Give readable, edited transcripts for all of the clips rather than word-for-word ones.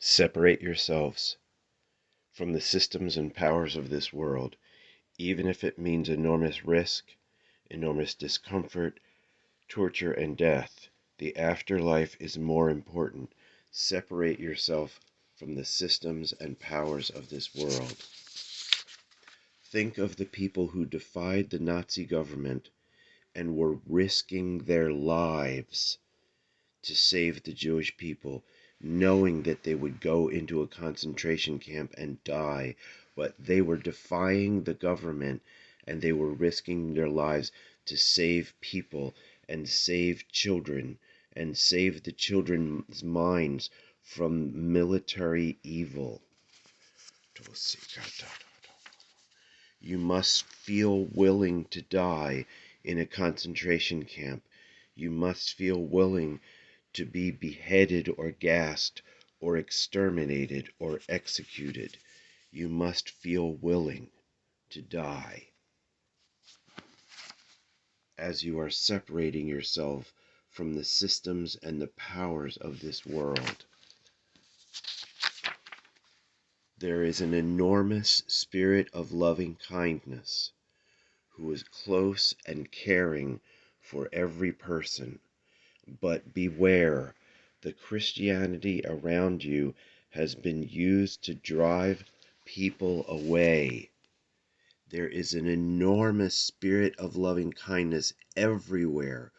Separate yourselves from the systems and powers of this world, even if it means enormous risk, enormous discomfort, torture, and death. The afterlife is more important. Separate yourself from the systems and powers of this world. Think of the people who defied the Nazi government and were risking their lives to save the Jewish people, knowing that they would go into a concentration camp and die, but they were defying the government and they were risking their lives to save people and save children and save the children's minds from military evil. You must feel willing to die in a concentration camp. You must feel willing to be beheaded or gassed or exterminated or executed. You must feel willing to die as you are separating yourself from the systems and the powers of this world. There is an enormous spirit of loving kindness who is close and caring for every person. But beware, the Christianity around you has been used to drive people away. There is an enormous spirit of loving kindness everywhere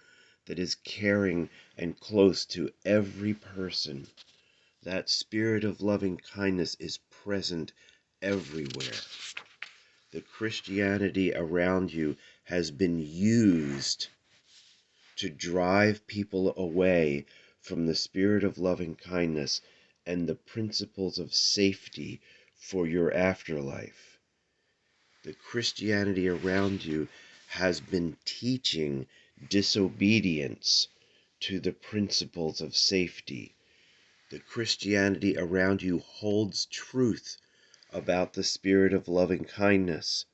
that is caring and close to every person. That spirit of loving kindness is present everywhere. The Christianity around you has been used to drive people away from the spirit of loving kindness and the principles of safety for your afterlife. The Christianity around you has been teaching disobedience to the principles of safety. The Christianity around you holds truth about the spirit of loving kindness.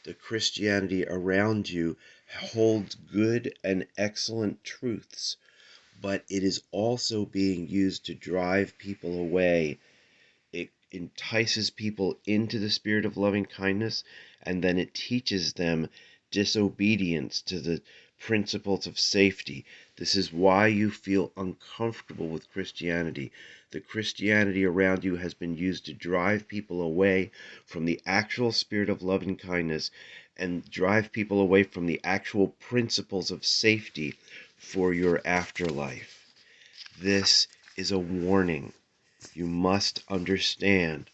The Christianity around you holds good and excellent truths, but it is also being used to drive people away. It entices people into the spirit of loving kindness, and then it teaches them disobedience to the principles of safety. This is why you feel uncomfortable with Christianity. The Christianity around you has been used to drive people away from the actual spirit of loving kindness and drive people away from the actual principles of safety for your afterlife. This is a warning. You must understand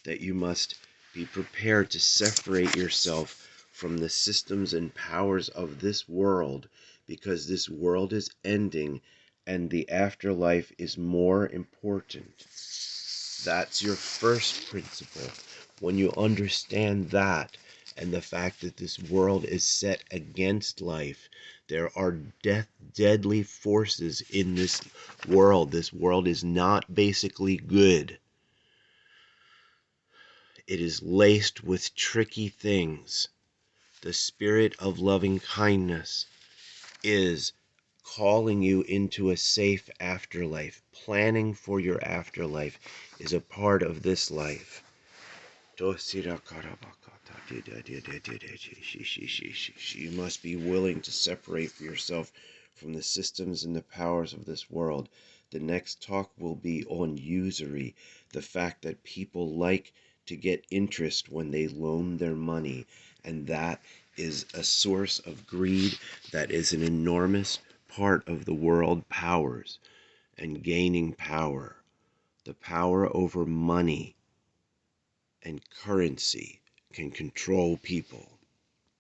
that you must be prepared to separate yourself from the systems and powers of this world, because this world is ending and the afterlife is more important. That's your first principle. When you understand that and the fact that this world is set against life, there are deadly forces in this world. This world is not basically good. It is laced with tricky things. The spirit of loving kindness is calling you into a safe afterlife. Planning for your afterlife is a part of this life. You must be willing to separate yourself from the systems and the powers of this world. The next talk will be on usury, the fact that people like to get interest when they loan their money, and that is a source of greed. That is an enormous part of the world powers and gaining power. The power over money and currency can control people.